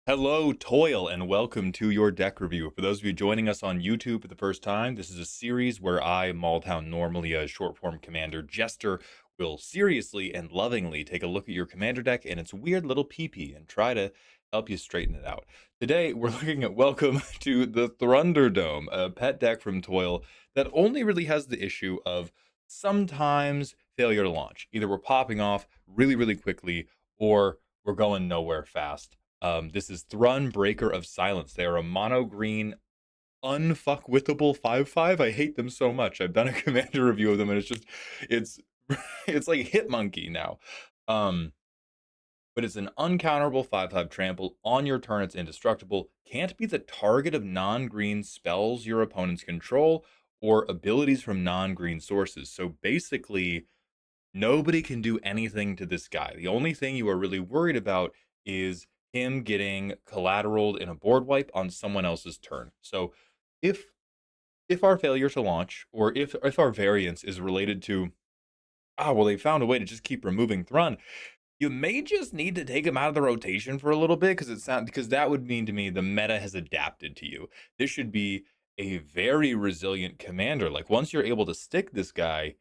Hello, Toil, and welcome to your deck review. For those of you joining us on YouTube for the first time, this is a series where I, Maultown, normally a short form commander jester, will seriously and lovingly take a look at your commander deck and its weird little PP and try to help you straighten it out. Today, we're looking at Welcome to the Thunderdome, a pet deck from Toil that only really has the issue of sometimes failure to launch. Either we're popping off really, really quickly, or we're going nowhere fast. This is Thrun, Breaker of Silence. They are a mono green, unfuckwithable 5/5. I hate them so much. I've done a commander review of them, and it's it's like Hitmonkey now. Um, but it's an uncounterable 5/5 trample. On your turn, it's indestructible. Can't be the target of non-green spells your opponents control or abilities from non-green sources. So basically, nobody can do anything to this guy. The only thing you are really worried about is him getting collateraled in a board wipe on someone else's turn. So if our failure to launch, or if our variance is related to, well, they found a way to just keep removing Thrun, you may just need to take him out of the rotation for a little bit, because that would mean to me the meta has adapted to you. This should be a very resilient commander. Like, once you're able to stick this guy,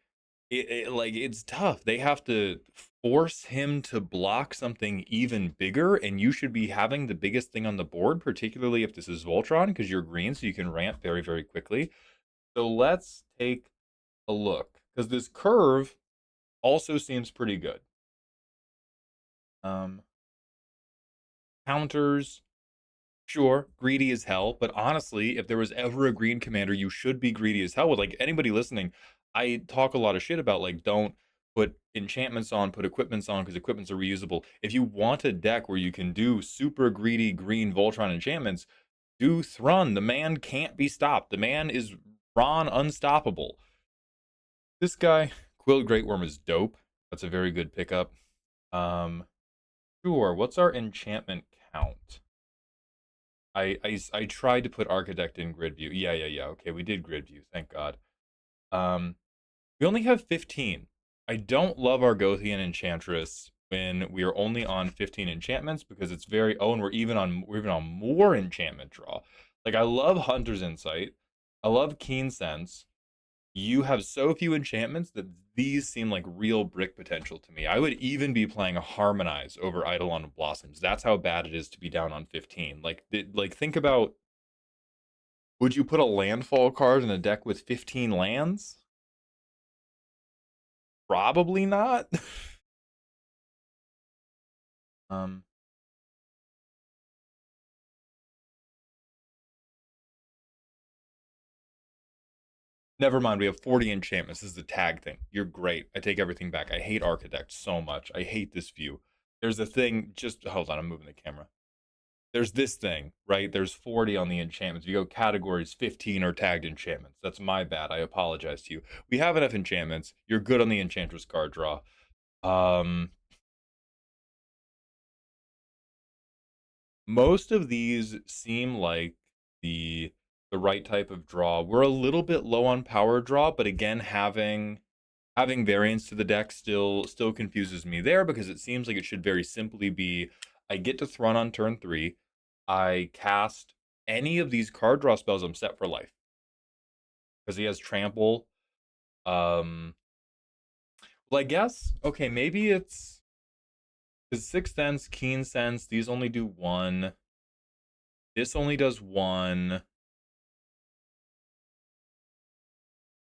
it's tough. They have to force him to block something even bigger, and you should be having the biggest thing on the board, particularly if this is Voltron, because you're green, so you can ramp very, very quickly. So let's take a look, because this curve also seems pretty good. Um, Counters, sure, greedy as hell, but honestly, if there was ever a green commander you should be greedy as hell with, like, anybody listening, I talk a lot of shit about, like, don't put enchantments on, put equipments on, because equipments are reusable. If you want a deck where you can do super greedy green Voltron enchantments, do Thrun. The man can't be stopped. The man is Ron unstoppable. This guy, Quilled Great Worm, is dope. That's a very good pickup. Sure, what's our enchantment count? I tried to put Architect in grid view. Yeah. Okay, we did grid view. Thank God. Um, we only have 15. I don't love Argothian Enchantress when we are only on 15 enchantments, because it's very. Oh, and we're even on more enchantment draw. Like, I love Hunter's Insight. I love Keen Sense. You have so few enchantments that these seem like real brick potential to me. I would even be playing a Harmonize over Eidolon of Blossoms. That's how bad it is to be down on 15. Like, think about, would you put a landfall card in a deck with 15 lands? Probably not. um, Never mind. We have 40 enchantments. This is the tag thing. You're great. I take everything back. I hate Architect so much. I hate this view. There's a thing. Just hold on. I'm moving the camera. There's this thing, right? There's 40 on the enchantments. If you go categories, 15 are tagged enchantments. That's my bad. I apologize to you. We have enough enchantments. You're good on the Enchantress card draw. Most of these seem like the right type of draw. We're a little bit low on power draw, but again, having variance to the deck still confuses me there, because it seems like it should very simply be, I get to Thrun on turn 3, I cast any of these card draw spells, I'm set for life, because he has trample. Well, I guess, okay, maybe it's because Sixth Sense, Keen Sense, these only do one. This only does one.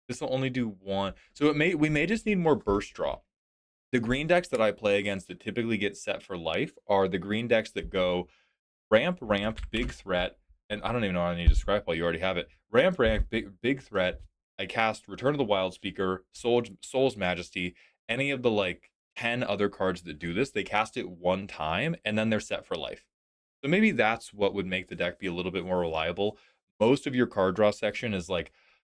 This will only do one. So we may just need more burst draw. The green decks that I play against that typically get set for life are the green decks that go ramp, big threat, and I don't even know how I need to describe it. You already have it. Ramp, big threat. I cast Return of the Wild Speaker, Soul's Majesty, any of the like 10 other cards that do this. They cast it one time and then they're set for life. So maybe that's what would make the deck be a little bit more reliable. Most of your card draw section is like,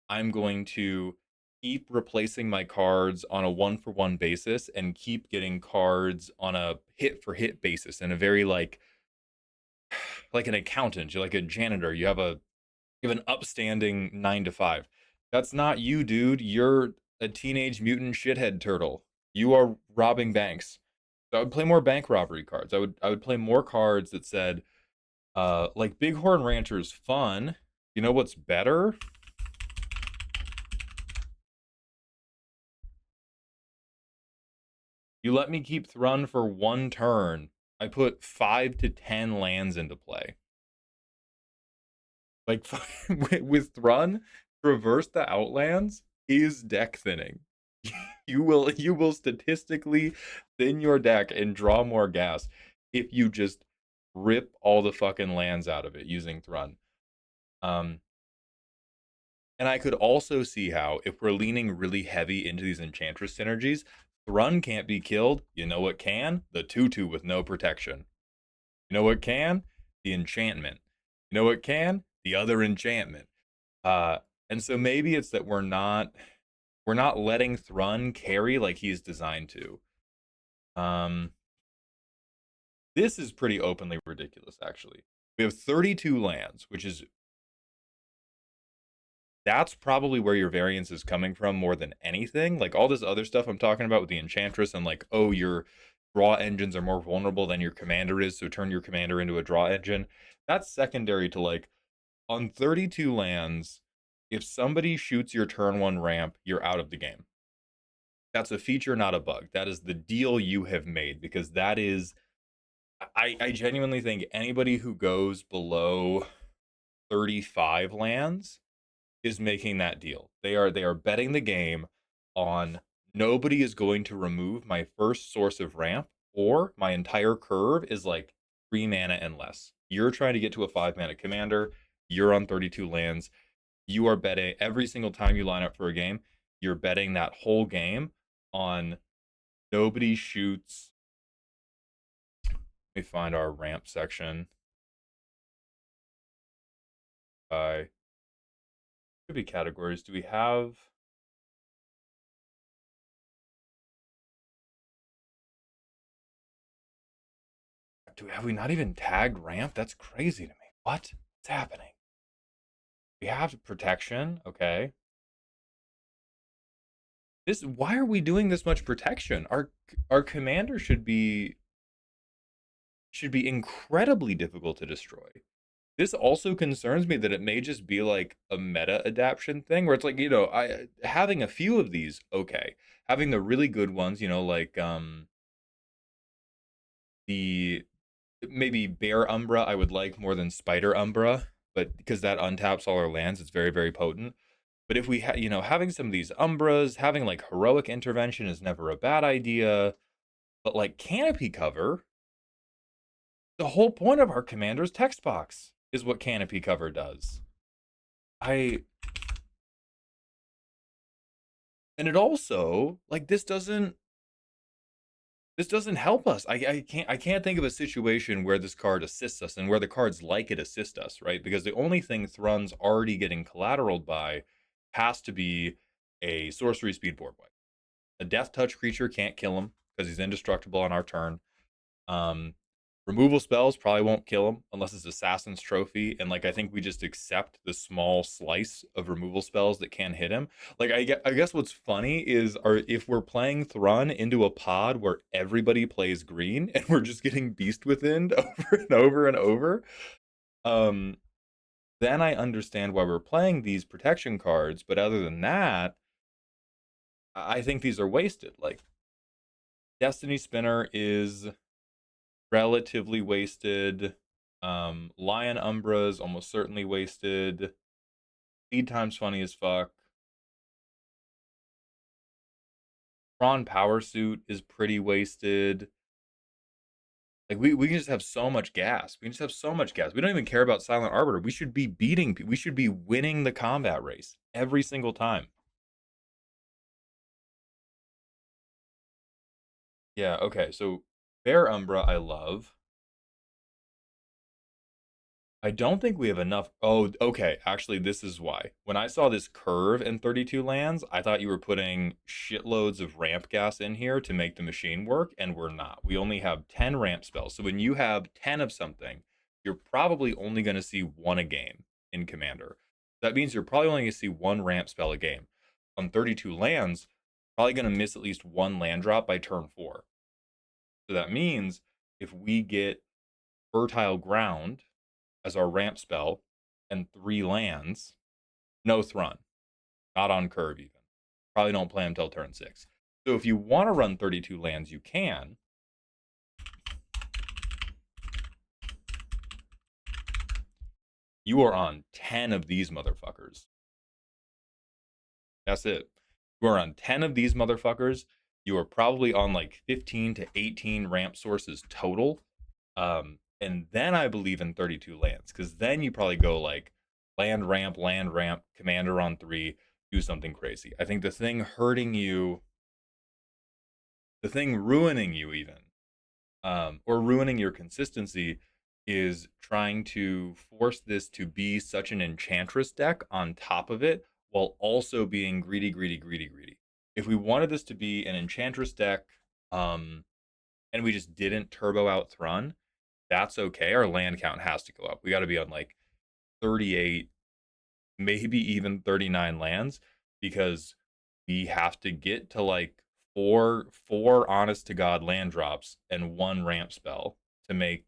I'm going to keep replacing my cards on a one-for-one basis and keep getting cards on a hit-for-hit basis, in a very like an accountant. You're like a janitor. You have an upstanding 9 to 5. That's not you, dude. You're a teenage mutant shithead turtle. You are robbing banks. So I would play more bank robbery cards. I would play more cards that said, Like Bighorn Rancher is fun. You know what's better? You let me keep Thrun for one turn. I put 5 to 10 lands into play. Like with Thrun, traverse the outlands is deck thinning. You will statistically thin your deck and draw more gas if you just rip all the fucking lands out of it using Thrun. Um, and I could also see how if we're leaning really heavy into these Enchantress synergies, Thrun can't be killed. You know what can? The 2/2 with no protection. You know what can? The Enchantment. You know what can? The other Enchantment. Uh, and so maybe it's that we're not letting Thrun carry like he's designed to. Um, this is pretty openly ridiculous, actually. We have 32 lands, which is that's probably where your variance is coming from more than anything. Like all this other stuff I'm talking about with the Enchantress and like, oh, your draw engines are more vulnerable than your commander is, so turn your commander into a draw engine. That's secondary to like on 32 lands, if somebody shoots your turn one ramp, you're out of the game. That's a feature, not a bug. That is the deal you have made because that is I genuinely think anybody who goes below 35 lands is making that deal. They are betting the game on nobody is going to remove my first source of ramp or my entire curve is like 3 mana and less. You're trying to get to a 5 mana commander, you're on 32 lands. You are betting every single time you line up for a game, you're betting that whole game on nobody shoots. Let me find our ramp section. By could be categories. Do we have have we not even tagged ramp? That's crazy to me. What's happening? We have protection, okay. This why are we doing this much protection? Our commander should be incredibly difficult to destroy. This also concerns me that it may just be like a meta adaptation thing where it's like, I having a few of these, okay. Having the really good ones, like the maybe Bear Umbra I would like more than Spider Umbra, but because that untaps all our lands, it's very, very potent. But if we having some of these Umbras, having like heroic intervention is never a bad idea. But like canopy cover, the whole point of our commander's text box is what canopy cover does. I and it also like this doesn't help us. I can't think of a situation where this card assists us and where the cards like it assist us, right? Because the only thing Thrun's already getting collateraled by has to be a sorcery speed board wipe. A death touch creature can't kill him because he's indestructible on our turn. Um, Removal spells probably won't kill him unless it's Assassin's Trophy, and like I think we just accept the small slice of removal spells that can hit him. Like I guess what's funny is if we're playing Thrun into a pod where everybody plays green and we're just getting Beast Within over and over and over, um, then I understand why we're playing these protection cards. But other than that, I think these are wasted. Like Destiny Spinner is relatively wasted. Lion Umbra's almost certainly wasted. Speed time's funny as fuck. Prawn Power Suit is pretty wasted. Like we can just have so much gas. We can just have so much gas. We don't even care about Silent Arbiter. We should be we should be winning the combat race every single time. Yeah, okay. So Bear Umbra I love. I don't think we have enough. Oh, okay. Actually, this is why. When I saw this curve in 32 lands, I thought you were putting shitloads of ramp gas in here to make the machine work, and we're not. We only have 10 ramp spells. So when you have 10 of something, you're probably only going to see one a game in Commander. That means you're probably only going to see one ramp spell a game. On 32 lands, probably going to miss at least one land drop by turn 4. So that means if we get fertile ground as our ramp spell and 3 lands, no Thrun. Not on curve, even. Probably don't play until turn 6. So if you want to run 32 lands, you can. You are on 10 of these motherfuckers. That's it. You are on 10 of these motherfuckers. You are probably on like 15 to 18 ramp sources total. And then I believe in 32 lands, because then you probably go like land ramp, commander on 3, do something crazy. I think the thing hurting you, the thing ruining you even, or ruining your consistency, is trying to force this to be such an enchantress deck on top of it, while also being greedy, greedy, greedy, greedy. If we wanted this to be an enchantress deck, and we just didn't turbo out Thrun, that's okay. Our land count has to go up. We got to be on like 38, maybe even 39 lands, because we have to get to like four honest to god land drops and 1 ramp spell to make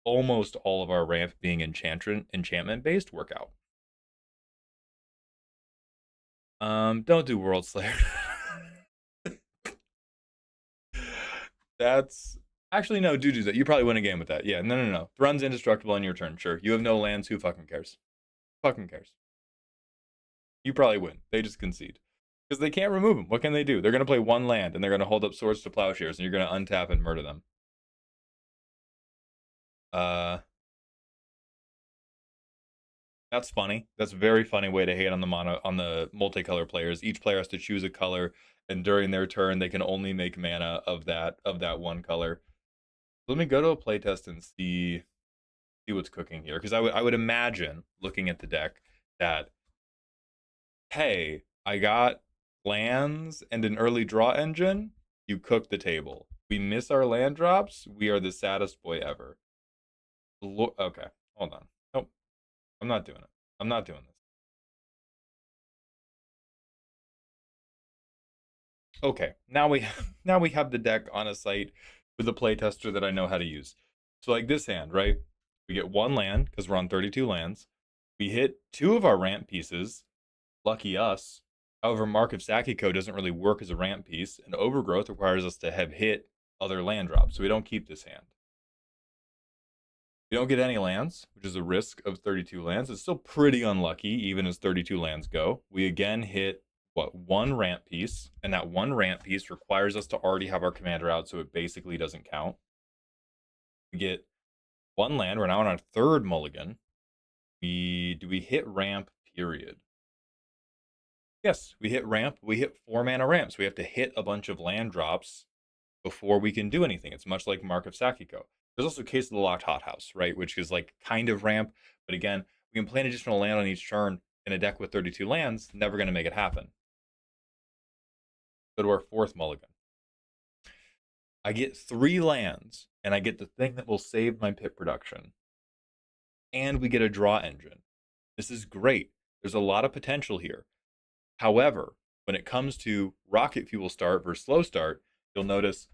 almost all of our ramp being enchantment based work out. Don't do World Slayer. That's actually, no, do that. You probably win a game with that. Yeah, no. Thrun's indestructible on your turn. Sure, you have no lands. Who fucking cares? Fucking cares. You probably win. They just concede because they can't remove them. What can they do? They're gonna play 1 land and they're gonna hold up swords to plowshares, and you're gonna untap and murder them. Uh, that's funny. That's a very funny way to hate on the multicolor players. Each player has to choose a color, and during their turn, they can only make mana of that 1 color. Let me go to a playtest and see what's cooking here, because I would imagine, looking at the deck, that hey, I got lands and an early draw engine. You cook the table. We miss our land drops. We are the saddest boy ever. Okay, hold on. Nope, I'm not doing it. I'm not doing this. Okay, now we have the deck on a site with a playtester that I know how to use. So like this hand, right? We get 1 land because we're on 32 lands. We hit 2 of our ramp pieces. Lucky us. However, Mark of Sakiko doesn't really work as a ramp piece, and Overgrowth requires us to have hit other land drops, so we don't keep this hand. We don't get any lands, which is a risk of 32 lands. It's still pretty unlucky, even as 32 lands go. We again hit, what, 1 ramp piece, and that 1 ramp piece requires us to already have our commander out, so it basically doesn't count. We get 1 land. We're now on our 3rd mulligan. Do we hit ramp, period? Yes, we hit ramp. We hit 4 mana ramps. We have to hit a bunch of land drops before we can do anything. It's much like Mark of Sakiko. There's also Case of the Locked Hothouse, right? Which is like kind of ramp, but again, we can play an additional land on each turn in a deck with 32 lands. Never going to make it happen. Go to our 4th mulligan. I get 3 lands, and I get the thing that will save my pit production. And we get a draw engine. This is great. There's a lot of potential here. However, when it comes to rocket fuel start versus slow start, you'll notice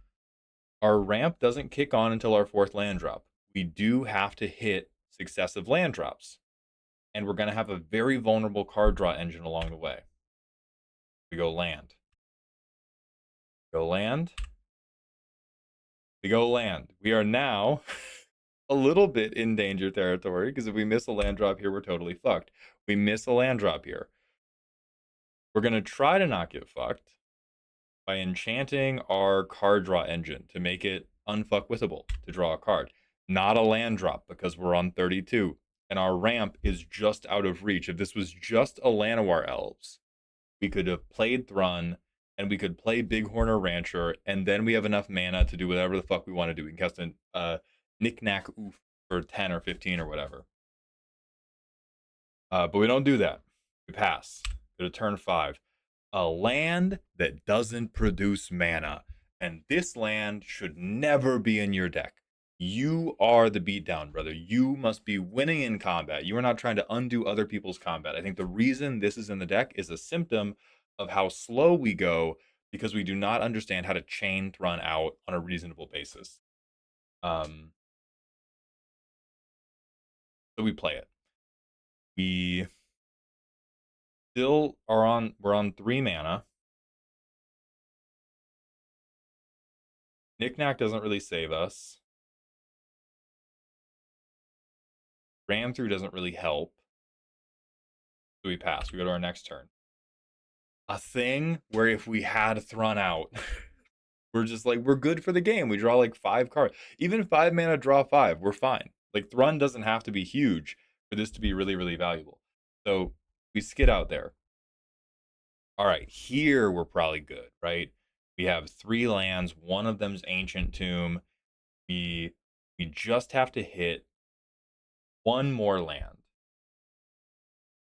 our ramp doesn't kick on until our 4th land drop. We do have to hit successive land drops, and we're going to have a very vulnerable card draw engine along the way. We go land. Go land. We go land. We are now a little bit in danger territory, because if we miss a land drop here, we're totally fucked. We miss a land drop here. We're going to try to not get fucked by enchanting our card draw engine to make it unfuckwithable to draw a card. Not a land drop, because we're on 32 and our ramp is just out of reach. If this was just a Llanowar Elves, we could have played Thrun and we could play Bighorn or Rancher, and then we have enough mana to do whatever the fuck we want to do. We can cast a Knick-Knack Oof for 10 or 15 or whatever. But we don't do that. We pass. Go to turn 5. A land that doesn't produce mana. And this land should never be in your deck. You are the beatdown, brother. You must be winning in combat. You are not trying to undo other people's combat. I think the reason this is in the deck is a symptom of how slow we go, because we do not understand how to chain Thrun out on a reasonable basis. So we play it. We still are on, we're on 3 mana. Knick-Knack doesn't really save us. Ram through doesn't really help. So we pass. We go to our next turn. A thing where if we had Thrun out, we're just like, we're good for the game. We draw like 5 cards. Even 5 mana, draw 5, we're fine. Like, Thrun doesn't have to be huge for this to be really, really valuable. So we skid out there. All right, here we're probably good, right? We have 3 lands. One of them's Ancient Tomb. We just have to hit one more land.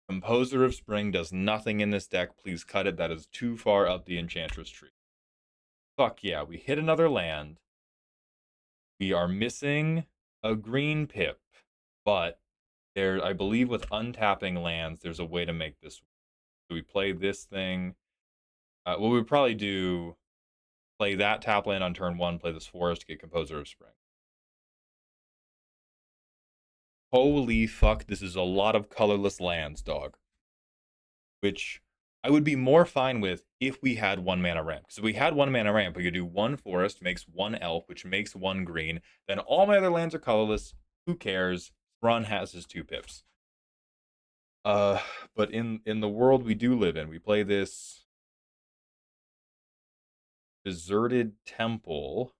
Composer of Spring does nothing in this deck. Please cut it. That is too far up the Enchantress tree. Fuck yeah, we hit another land. We are missing a green pip, but there, I believe with untapping lands, there's a way to make this. So we play this thing. What we would probably do, play that tap land on turn 1, play this forest to get Composer of Spring. Holy fuck, this is a lot of colorless lands, dog. Which I would be more fine with if we had 1 mana ramp. Because if we had 1 mana ramp, we could do 1 forest, makes 1 elf, which makes 1 green. Then all my other lands are colorless. Who cares? Thrun has his 2 pips. But in the world we do live in, we play this deserted temple,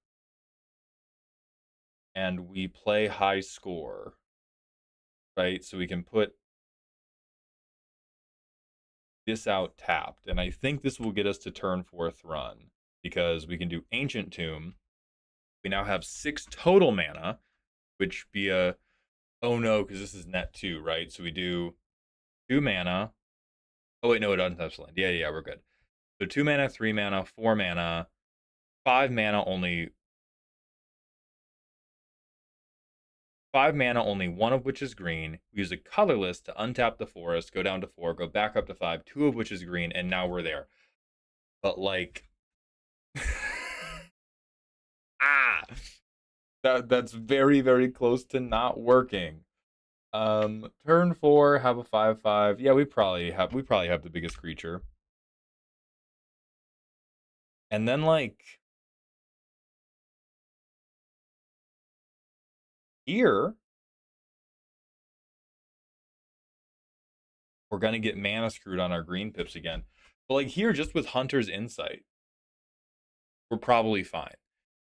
and we play high score, right? So we can put this out tapped, and I think this will get us to turn 4 Thrun, because we can do Ancient Tomb. We now have 6 total mana, which via, oh no, because this is net 2, right? So we do 2 mana. Oh wait, no, it doesn't touch land. Yeah, we're good. So 2 mana, 3 mana, 4 mana, 5 mana only. 5 mana only, one of which is green. We use a colorless to untap the forest, go down to 4, go back up to 5, 2 of which is green, and now we're there. But like, ah, that's very, very close to not working. Turn 4, have a 5/5. Yeah, we probably have the biggest creature. And then like here, we're gonna get mana screwed on our green pips again. But like here, just with Hunter's Insight, we're probably fine.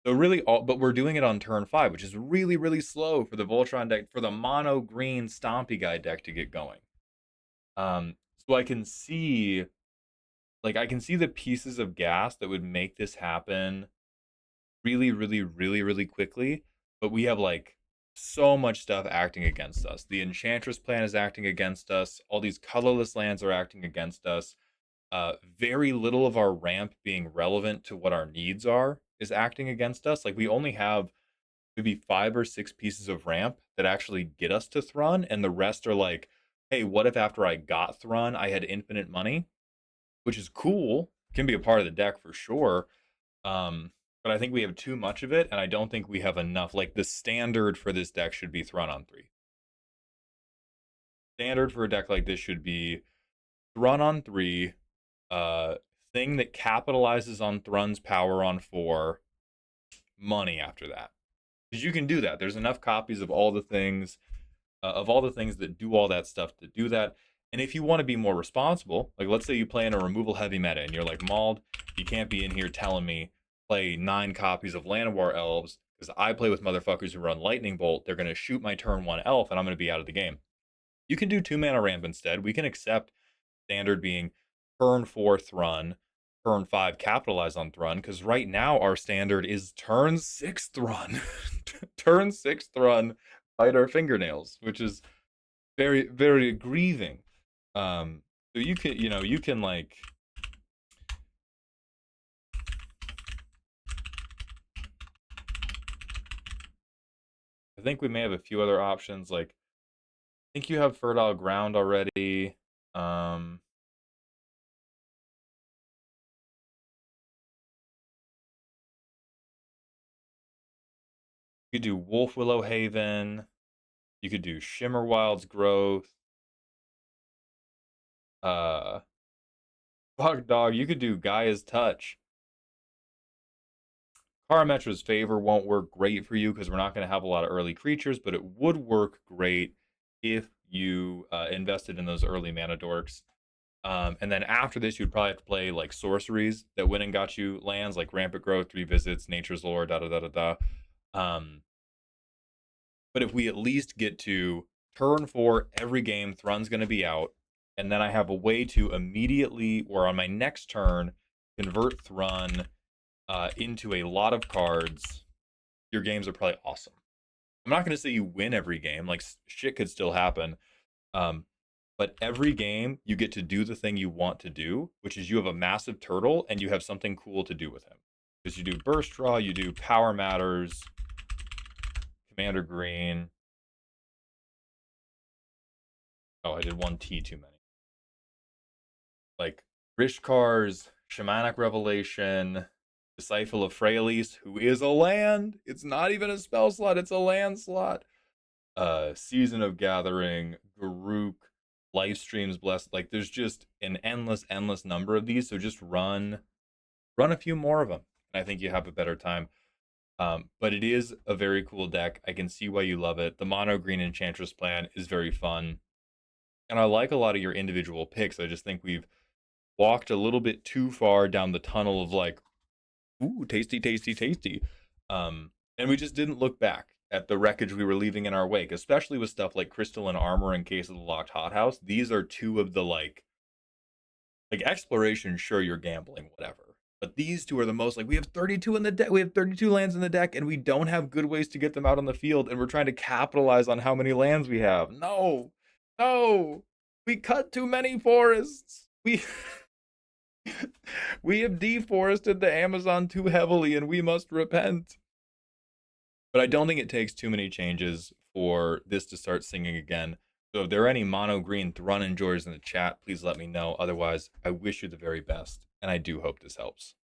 So really, but we're doing it on turn 5, which is really, really slow for the Voltron deck, for the mono green Stompy Guy deck to get going. So I can see, like, I can see the pieces of gas that would make this happen really, really, really, really quickly. But we have like so much stuff acting against us. The Enchantress plan is acting against us. All these colorless lands are acting against us. Very little of our ramp being relevant to what our needs are is acting against us. Like, we only have maybe 5 or 6 pieces of ramp that actually get us to Thrun, and the rest are like, hey, what if after I got Thrun, I had infinite money, which is cool, can be a part of the deck for sure. But I think we have too much of it, and I don't think we have enough. Like, the standard for this deck should be Thrun on 3. Standard for a deck like this should be Thrun on 3, uh, thing that capitalizes on Thrun's power on 4, money after that. Because you can do that. There's enough copies of all the things that do all that stuff to do that. And if you want to be more responsible, like let's say you play in a removal heavy meta and you're like, Mauled, you can't be in here telling me play 9 copies of Llanowar Elves, because I play with motherfuckers who run Lightning Bolt. They're going to shoot my turn 1 elf and I'm going to be out of the game. You can do 2 mana ramp instead. We can accept standard being turn 4 Thrun, turn 5 capitalize on Thrun, because right now our standard is turn 6 Thrun. Turn 6 Thrun, bite our fingernails, which is very, very grieving. So you can like, I think we may have a few other options. Like, I think you have Fertile Ground already. You could do Wolf Willow Haven. You could do Shimmer Wild's Growth. Uh, Fuck, dog. You could do Gaia's Touch. Karametra's Favor won't work great for you because we're not going to have a lot of early creatures, but it would work great if you invested in those early mana dorks. And then after this, you'd probably have to play like sorceries that went and got you lands like Rampant Growth, Three Visits, Nature's Lore, da da da da da. But if we at least get to turn 4 every game, Thrun's going to be out, and then I have a way to immediately, or on my next turn, convert Thrun into a lot of cards, your games are probably awesome. I'm not going to say you win every game, like shit could still happen. Um, but every game you get to do the thing you want to do, which is you have a massive turtle and you have something cool to do with him. Because you do burst draw, you do power matters, commander green. Oh, I did one T too many. Like Rishkar's Shamanic Revelation, Disciple of Freyalise, who is a land. It's not even a spell slot, it's a land slot. Season of Gathering, Garuk, live streams blessed. Like there's just an endless number of these. So just run a few more of them, and I think you have a better time. But it is a very cool deck. I can see why you love it. The mono green Enchantress plan is very fun, and I like a lot of your individual picks. I just think we've walked a little bit too far down the tunnel of like, ooh, tasty, tasty, tasty. And we just didn't look back at the wreckage we were leaving in our wake, especially with stuff like Crystalline Armor in case of the Locked Hothouse. These are two of the like exploration, sure, you're gambling, whatever. But these two are the most like we have 32 in the deck. We have 32 lands in the deck, and we don't have good ways to get them out on the field, and we're trying to capitalize on how many lands we have. No, no, we cut too many forests. We we have deforested the Amazon too heavily, and we must repent. But I don't think it takes too many changes for this to start singing again. So if there are any mono green Thrun enjoyers in the chat, please let me know. Otherwise, I wish you the very best, and I do hope this helps.